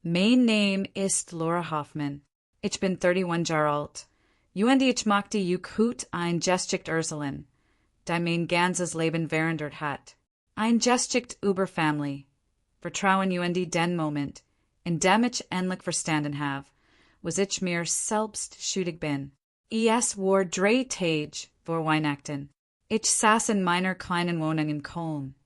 Mein Name ist Laura Hoffmann. Ich bin 31 Jahre alt. Und ich möchte euch heute ein Geschichte erzählen, die mein ganzes Leben verändert hat. Ein Geschichte über Family. Vertrauen und den Moment, in dem ich endlich verstanden habe, was ich mir selbst schuldig bin. Es war 3 Tage vor Weihnachten. Ich saß in meiner kleinen Wohnung in Köln.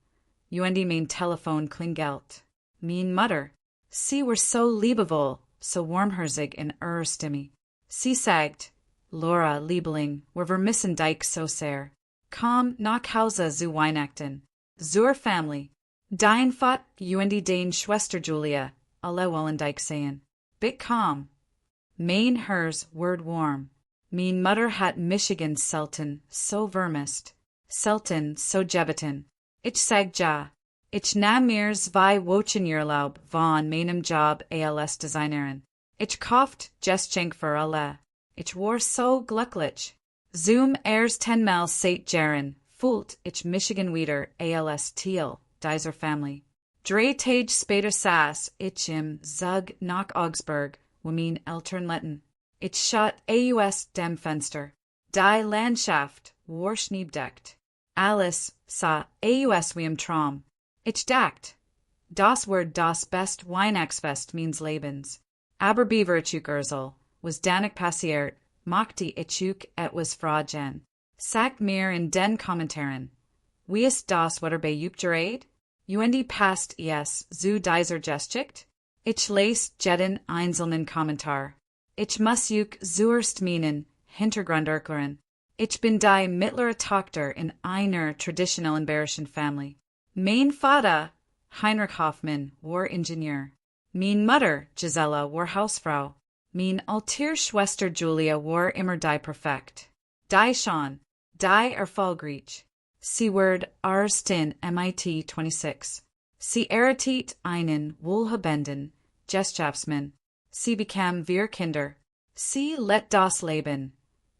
Und mein Telefon klingelt. Meine Mutter. Sie war so liebevoll, so warmherzig in ihrer Stimme. Sie sagt, Laura, Liebling, wir vermissen dich so sehr. Komm nach Hause zu Weihnachten. Zur Familie. Dein Vater und deine Schwester Julia, alle wollen dich sehen. Bitte komm. Mein Herz wird warm. Meine Mutter hat Michigan selten so vermisst. Selten so gebeten. Ich sag ja. Ich nahm mir 2 Wochen Urlaub von meinem Job als Designerin. Ich kauft Geschenk für alle. Ich war so glücklich. Zum ersten Mal seit Jahren fühlt ich Michigan wieder als Teil dieser Familie. 3 Tage später saß ich im Zug nach Augsburg, wo meine Eltern lebten. Ich schaut aus dem Fenster. Die Landschaft war schneebedeckt. Alles sah aus wie im Traum. Ich dachte, das war das best Weihnachtsfest meines Lebens. Aber bevor ich was danach passiert, machte ich etwas fragen. Sagt mir in den Kommentaren, wie ist das Wetter bei euch gerät? Und passt es zu dieser Geschichte? Ich lese jeden einzelnen Kommentar. Ich muss euch zuerst meinen Hintergrund erklären. Ich bin die mittlere Tochter in einer traditionellen bayerischen Familie. Mein Vater, Heinrich Hoffmann, war Ingenieur. Meine Mutter, Gisela, war Hausfrau. Meine ältere Schwester Julia war immer die Perfekt. Die schon, die erfolgreich. Sie wird erst in MIT 26. Sie erhielt einen wohlhabenden Geschäftsmann. Sie bekam 4 Kinder. Sie led das Leben,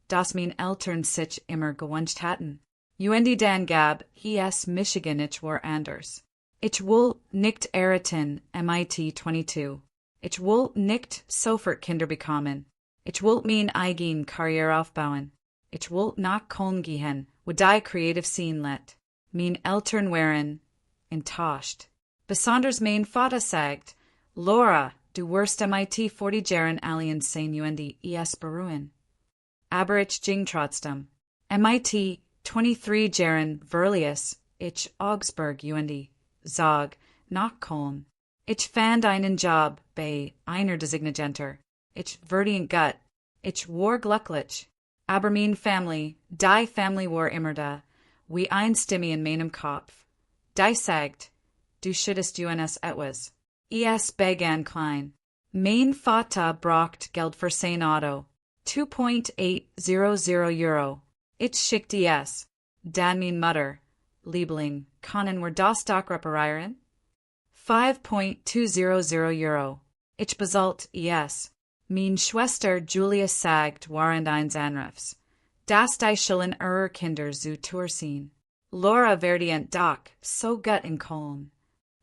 das meine Eltern sich immer gewünscht hatten. Und dann gab es Michigan ich war anders. Ich will nicht errichten MIT 22. Ich will nicht sofort Kinder bekommen. Ich will mein eigen Karriere aufbauen. Ich will nach Köln gehen, wo die kreativ sein lädt. Meine Eltern waren enttäuscht. Besonders mein Vater sagt, Laura, du wirst MIT 40 Jahren allein sein und es beruhen. Aber ich ging trotzdem. MIT 23 Jahren verließ ich Augsburg und zog nach Köln. Ich fand einen Job bei einer Designagentur. Ich verdiente gut. Ich war glücklich. Aber meine Familie, die Familie war immer da, wie eine Stimme in meinem Kopf. Die sagt, du schüttest uns etwas. Es begann klein. Mein Vater braucht Geld für sein Auto. 2.800 Euro. Ich schickte es. Dann meine Mutter, Liebling, können wir das doch reparieren? 5.200 Euro. Ich bezahlt es. Meine Schwester Julia sagt während eines Anrufs, dass die Schulden ihrer Kinder zu teuer sind. Laura verdient doch so gut in Köln.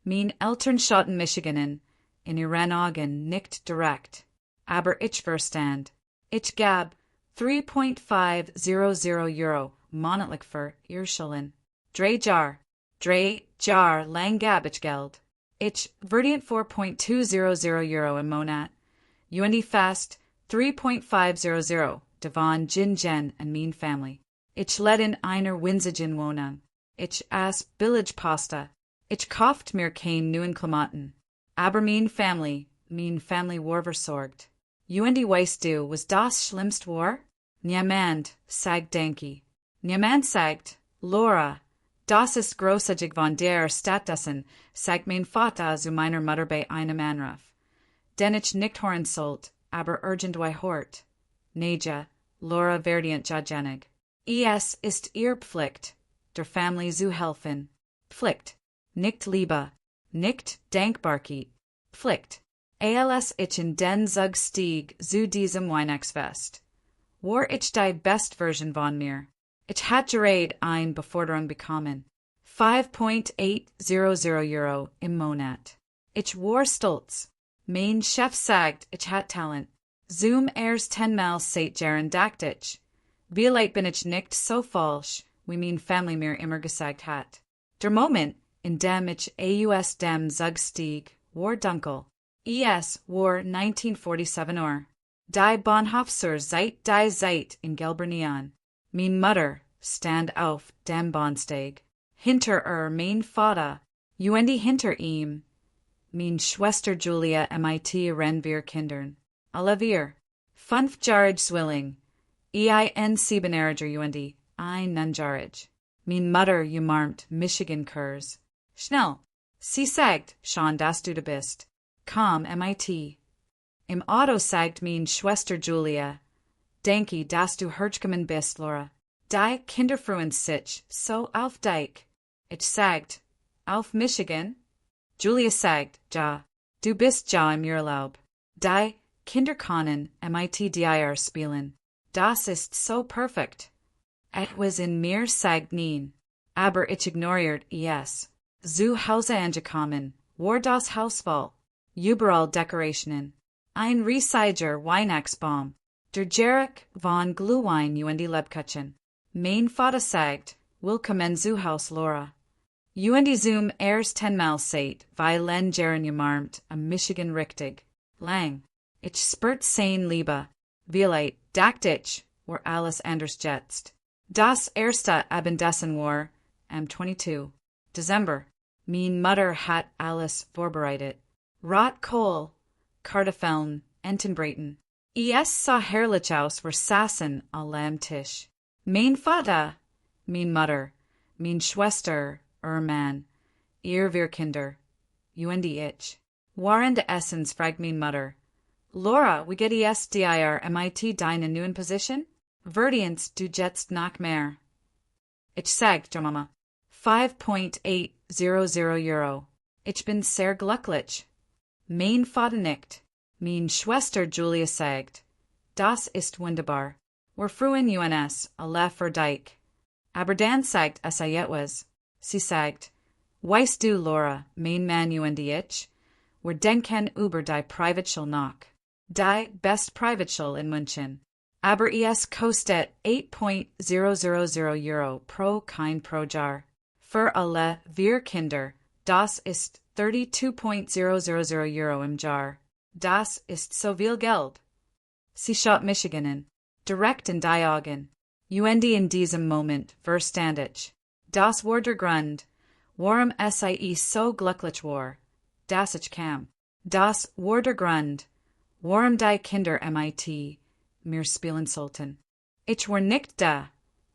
Meine Eltern schauten Michigan in ihren Augen nicht direkt. Aber ich verstand. Ich gab 3.500 Euro monatlich für ihr Schulden. 3 Jahr lang gab ich Geld. Ich verdient 4.200 Euro im Monat. Und fast 3.500 davon Jen und meine Familie. Ich led in einer winzigen Wohnung. Ich aß Billigpasta. Ich kaufte mir keine neuen Klamotten. Aber meine Familie war versorgt. Und weißt du, was das Schlimmste war? Niemand sagt Danke. Niemand sagt, Laura, das ist großartig von dir stattdessen, sagt mein Vater zu meiner Mutter bei einem Anruf. Den ich nicht hören sollte, aber irgendwie hört. Neja, Laura verdient ja genug. Es ist ihr Pflicht, der Familie zu helfen. Pflicht, nicht Liebe, nicht Dankbarkeit. Pflicht. Als ich in den Zug stieg zu diesem Weihnachtsfest, war ich die Bestversion von mir. Ich hatte gerade eine Beförderung bekommen. 5.800 Euro im Monat. Ich war stolz. Mein Chef sagt, ich hat Talent. Zoom erst 10-mal seit Jahren dacht ich. Vielleicht bin ich nicht so falsch, wie mein Family mir immer gesagt hat. Der Moment, in dem ich aus dem Zug stieg, war dunkel. Es war 1947 Uhr. Die Bahnhof zur Zeit in gelber Neon. Mein Mutter stand auf dem Bahnsteig. Hinter mein Vater, hinter ihm. Mein Schwester Julia mit wir Kindern. Alle vier. 5-jährig Zwilling. Ein 7-jähriger ein 9-jährig. Mein Mutter umarmt Michigan-Kurs. Schnell. Sie sagt, schon, dass du da bist. Komm, mit. Im Auto sagt mein Schwester Julia. Denke, dass du hergekommen bist, Laura. Die Kinder freuen sich so auf dich. Ich sagt, auf Michigan? Julia sagt, ja, du bist ja im Urlaub. Die Kinder können mit dir spielen. Das ist so perfekt. Et was in mir sagt nein, aber ich ignoriert es. Zu Hause angekommen, war das Haus voll. Überall Dekorationen. Ein riesiger Weihnachtsbaum. Der Jarek von Glühwein Lebkuchen. Mein Vater sagt, willkommen zu Haus Laura. Zoom erst 10-mal seit, weil Jaren umarmt, am Michigan richtig. Lang. Ich spürt sein Liebe. Vielleicht, dacht ich, war alles anders jetzt. Das erste Abendessen war, am 22. Dezember. Mein Mutter hat alles vorbereitet. Rotkohl, Kartoffeln, Entenbraten. Es sah herrlich aus, wir saßen am Tisch. Mein Vater, mein Mutter, mein Schwester, Mann, wir Kinder, ich. Waren de Essens, fragt mein Mutter. Laura, wie geht es dir mit deiner neuen Position? Verdienst du jetzt noch mehr? Ich sag, der Mama. 5.800 Euro. Ich bin sehr glücklich. Mein Vater nickt. Mein Schwester Julia sagt. Das ist wunderbar. Wir freuen uns alle für dich. Aber dann sagt es etwas. Sie sagt, weißt du, Laura, mein Mann ich, wir denken über die Privatschule nach. Die best Privatschule in München. Aber es kostet 8.000 Euro pro Kind pro Jahr. Für alle vier Kinder, das ist 32.000 Euro im Jahr. Das ist so viel Geld. Sie schaut Michigan an. Direkt in die Augen. In diesem Moment, verstand ich. Das war der Grund, warum ich so glücklich war, dass ich kam. Das war der Grund, warum die Kinder mit mir spielen sollten. Ich war nicht da,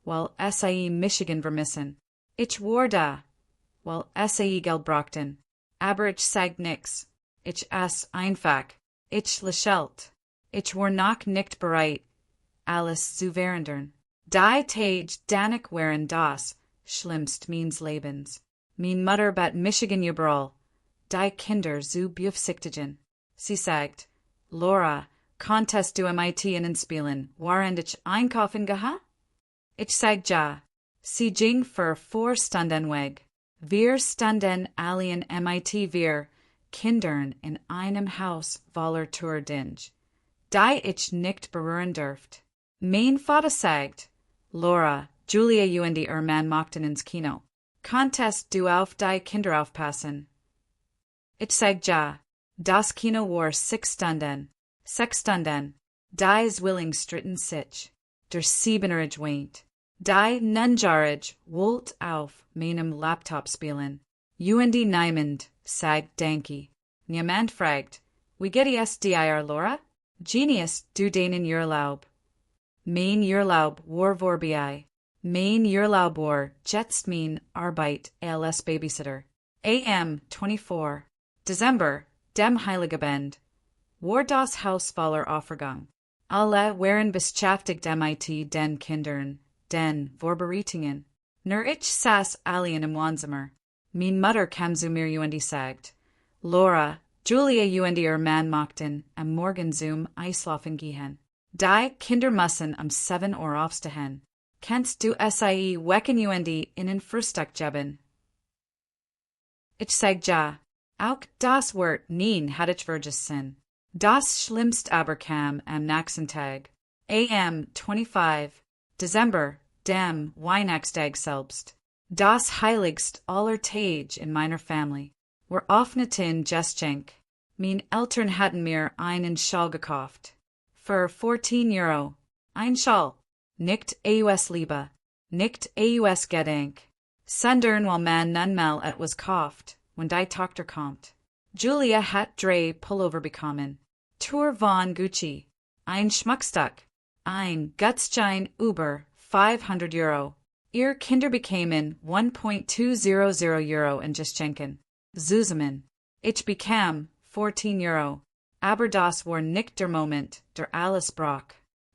weil ich Michigan vermissen. Ich war da, weil ich Geld brachten. Aber ich sag nix. Ich ess einfach. Ich lächelt. Ich war noch nicht bereit, alles zu verändern. Die Tage danach waren das schlimmst meines Lebens. Mein Mutter bat Michigan überall. Die Kinder zu beaufsichtigen. Sie sagt, Laura, konntest du mit ihnen spielen, während ich einkaufen gehe? Ich sag ja. Sie ging für 4 Stunden weg. Wir standen allein mit wir Kindern in einem Haus voller Tourdinge, die ich nicht berühren durft. Mein Vater sagt, Laura, Julia und ihr Mann mochten ins Kino. Konntest du auf die Kinder aufpassen? Ich sag ja. Das Kino war 6 Stunden. 6 Stunden. Die Zwillingsstritten sich. Der 7-jährige weint. Die 9-jährige wollt auf meinem Laptop spielen. Niemand sagt Danke. Niemand fragt, wie geht es dir, Laura? Genius, du deinen Urlaub. Mein Urlaub war vorbei. Mein Urlaub war jetzt mein Arbeit als Babysitter. Am 24. Dezember, dem Heiligenabend, war das Haus voller Aufregung. Alle waren beschäftigt mit den Kindern, den Vorbereitungen. Nur ich saß allein im Wohnzimmer. Mein Mutter kam zu mir und sagt, Laura, Julia und ihr Mann mochten am Morgen zum Eislaufen gehen. Die Kinder müssen 7 Uhr aufstehen. Kannst du wecken und ihnen Frühstück geben? Ich sag ja. Auch das Wort neen hat ich vergessen. Das schlimmst aber kam am nächsten Tag. Am 25. December, dem Weihnachtstag selbst. Das heiligst aller Tage in meiner Familie. Wir öffneten Geschenk. Mein Eltern hatten mir einen Schal gekauft. Für 14 Euro. Ein Schal. Nicht aus Liebe. Nicht aus Gedenk. Sondern weil man nun mal etwas kauft, wenn die Tochter kommt. Julia hat 3 Pullover bekommen. Tour von Gucci. Ein Schmuckstück. Ein Gutschein über 500 Euro. Ihr Kinder bekamen 1.200 Euro in Geschenken. Zusammen. Ich bekam 14 Euro. Aber das war nicht der Moment, der alles brach.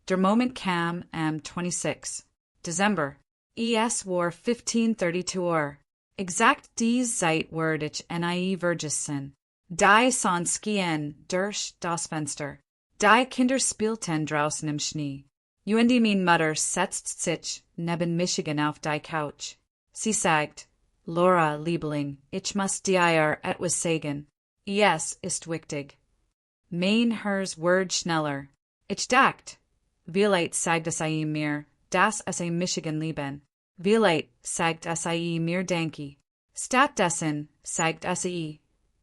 Der Moment kam am 26. December. Es war 15:32 Uhr. Exakt dies Zeit werd ich nie vergessen. Die Sonne schien durch das Fenster. Die Kinder spielten draußen im Schnee. Und meine Mutter setzt sich neben Michigan auf die Couch. Sie sagt, Laura, Liebling, ich muss dir etwas sagen. Es ist wichtig. Mein Herz werd schneller. Ich dacht, vielleicht sagt es mir, dass es in Michigan leben. Vielleicht sagt es mir denke. Stattdessen sagt es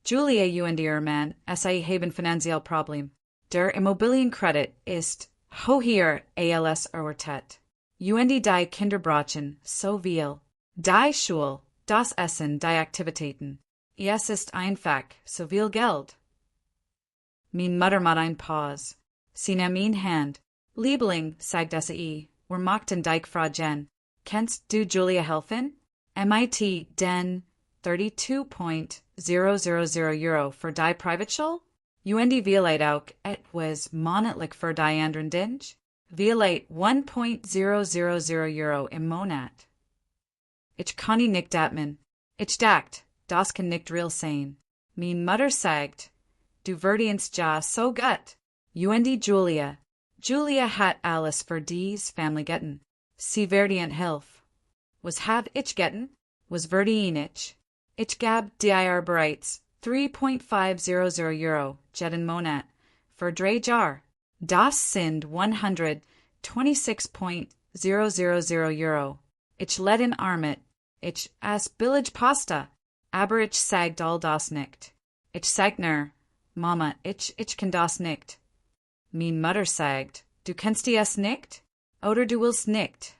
Julia und ihr Mann, es haben finanziell Problem. Der Immobilienkredit ist hoher als erwartet. Und die Kinder brauchen so viel. Die Schule, das Essen, die Aktivitäten. Es ist einfach so viel Geld. Meine Mutter macht ein Pause. Sie nahm meine Hand. Liebling, sagt es wir machten die Fragen. Kannst du Julia helfen? MIT den 32.000 Euro für die Privatschule? Und vielleicht auch etwas monatlich für die anderen Dinge? Vielleicht 1.000 Euro im Monat. Ich kann nicht atmen. Ich dacht, das kann nicht real sein. Meine Mutter sagt, du verdienst ja so gut. Und Julia. Julia hat alles für dies Family getten. Sie verdient Hilfe. Was hab ich getten? Was verdien ich? Ich gab dir bereits 3.500 Euro jeden Monat für 3 Jahre. Das sind 126.000 Euro. Ich lädt in Armut. Ich ess billig Pasta. Aber ich sagt all das nicht. Ich sag nur, Mama, ich kann das nicht. Meine Mutter sagt, du kannst es nicht? Oder du willst nicht?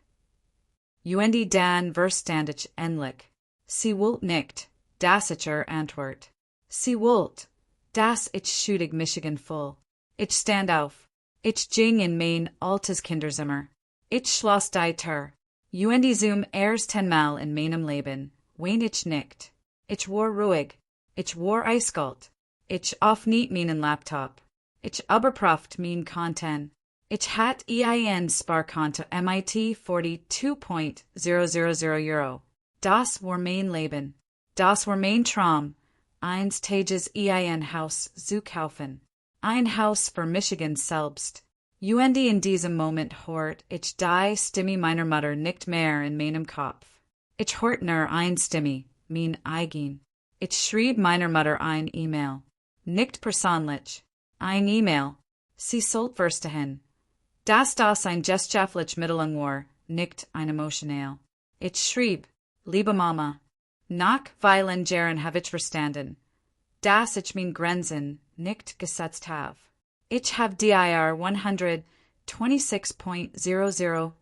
Und dann verstand ich endlich. Sie wollt nicht, dass ich antwort. Sie wollt, dass ich schuldig Michigan voll. Ich stand auf. Ich ging in mein altes Kinderzimmer. Ich schloss die Tür. Und zum ersten Mal in meinem Leben wein ich nicht. Ich war ruhig. Ich war eiskalt. Ich öffnet meinen Laptop. Ich überprüft mein Content. Ich hat ein Sparkonto MIT 42.000 Euro. Das war mein Leben. Das war mein Traum. Eins Tages ein Haus zu kaufen. Ein Haus für Michigan selbst. Und in diesem Moment hört ich die Stimme meiner Mutter nicht mehr in meinem Kopf. Ich hört nur ein Stimme, mein eigen. Ich schrieb meiner Mutter ein E-Mail. Nicht persönlich. Ein E-Mail. Sie sollt verstehen. Dass das ein gesellschaftlich Mitteilung war, nicht ein emotional. Ich schrieb, liebe Mama, nach vielen Jahren habe ich verstanden, dass ich mein Grenzen nicht gesetzt habe. Ich habe dir 126.000 Euro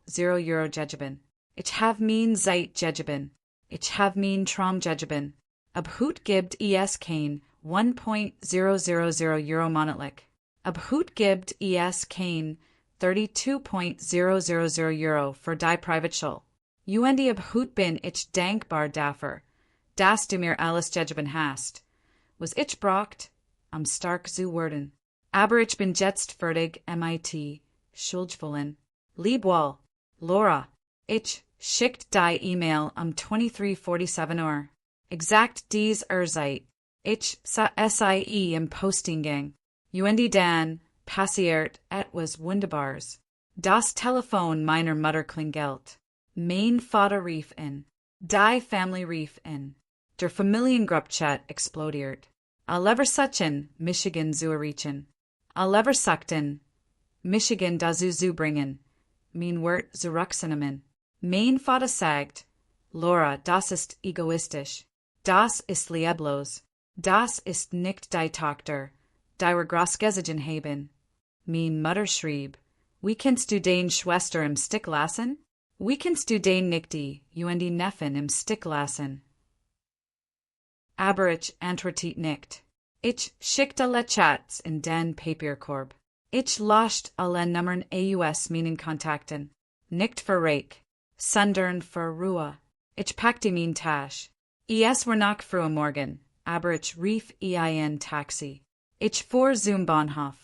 gegeben. Ich habe mein Zeit gegeben. Ich habe mein Traum gegeben. Ab heute gibt es kein 1.000 Euro monatlich. Ab heute gibt es kein 32.000 Euro für die Privatschule. Und ab heute bin ich dankbar dafür, dass du mir alles gegeben hast. Was ich braucht, stark zu werden. Aber ich bin jetzt fertig MIT, Schuldvollen. Liebwohl, Laura. Ich schickt die E-Mail 23:47 Uhr. Exakt dies Zeit. Ich sah SIE im Posting. Und dann passiert etwas Wunderbares. Das Telefon meiner Mutter klingelt. Mein Vater rief in. Die Family rief in. Der Familiengruppchat explodiert. Leversuchen, Michigan zu erreichen. Leversuchten, Michigan dazu zu bringen. Mein Wort zu Ruxenemen. Mein Vater sagt, Laura, das ist egoistisch. Das ist lieblos. Das ist nicht die Tochter, die wir großgezogen haben. Mein Mutter schrieb, wie kannst du den Schwester im Stich lassen? Wie kannst du den Nichte, und die Neffen im Stich lassen? Aber ich antwortet nicht. Ich schickte alle Chats in den Papierkorb. Ich lascht alle Nummern aus meinen Kontakten. Nicht für Reich, sondern für Ruhe. Ich packte mein Tasch. Es war noch früh am Morgen, aber ich rief ein Taxi. Ich fuhr zum Bahnhof.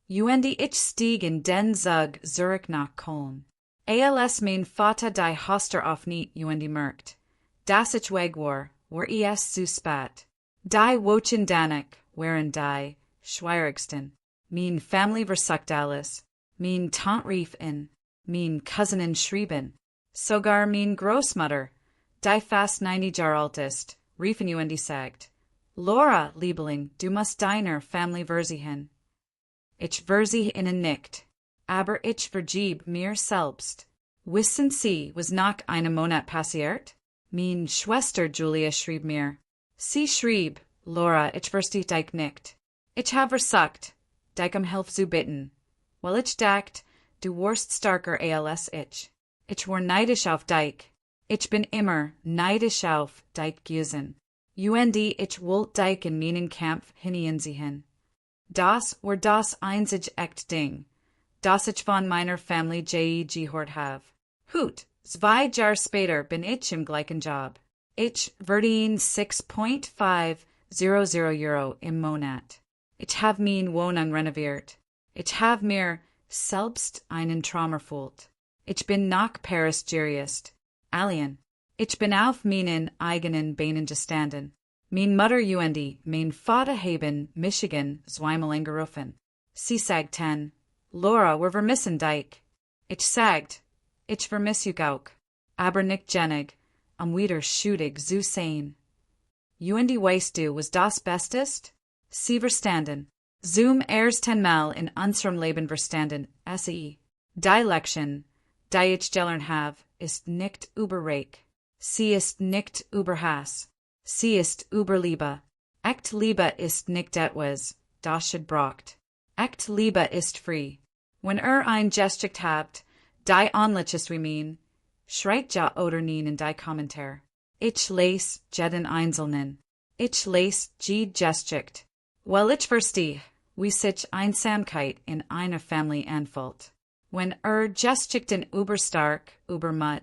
Und ich stieg in den Zug zurück nach Köln. Als mein Vater die Hoster aufniet und merkt, dass ich weg war es zu spät. Die Wochen danach waren die schwierigsten. Mein Family versucht alles. Mein Tante rief in. Mein Cousinen schrieben. Sogar mein Großmutter, die fast 90 Jahre alt ist, riefen und sagt, Laura, Liebeling, du musst deiner Family versichern. Ich versich ihnen nicht, aber ich vergib mir selbst. Wissen Sie, was nach einem Monat passiert? Mein Schwester Julia schrieb mir. Sie schrieb, Laura, ich verstehe dich nicht. Ich habe versucht, dich Hilfe zu bitten. Weil ich dachte, du warst starker als ich. Ich war neidisch auf dich. Ich bin immer neidisch auf dich gewesen. Und ich wollte dich in meinen Kampf hineinsehen. Das war das einzig echt Ding, das ich von meiner Family gehört habe. Hut, 2 Jahre später bin ich im gleichen Job. Ich verdiene 6,500 Euro im Monat. Ich habe meine Wohnung renoviert. Ich habe mir selbst einen Traum erfüllt. Ich bin nach Paris gereist. Allein. Ich bin auf meinen eigenen Beinen gestanden. Mein Mutter und mein Vater haben Michigan zweimal angerufen. Sie sagten, Laura, wir vermissen dich. Ich sagt, ich vermisse dich auch. Aber nicht genug, wieder schuldig zu sein. Und weißt du, was das Bestest? Sie verstanden. Zum ersten Mal in unserem Leben verstanden, die Lektion, die ich gelernt habe, ist nicht über Reich. Sie ist nicht über Hass. Sie ist über Liebe. Echt Liebe ist nicht etwas, das ihr braucht. Echt Liebe ist frei. Wenn ein Geschicht habt, die ähnlich ist wie mein, schreibt ja oder nie in die Kommentar. Ich les jeden Einzelnen. Ich les die Geschicht. Weil ich verstehe, wie sich Einsamkeit in einer Familie anfühlt. Wenn Geschichten überstark, übermatt,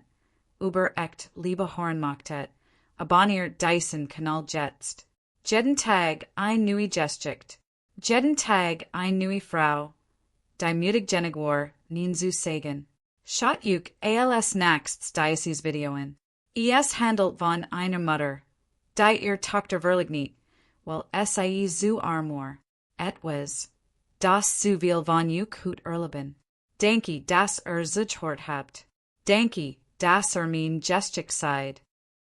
über echt Liebe hören möchtet, abonniert diesen Kanal jetzt. Jeden Tag ein neue Geschicht. Jeden Tag ein neue Frau. Die mutig genig war, nien zu sagen. Schaut euch als nächstes dieses Video an. Es handelt von einer Mutter, die ihr Tochter verlignit, weil sie zu arm war. Etwas, das zu viel von euch gut erleben. Danke, dass sich gehört habt. Danke, dass mein Geschicht seid.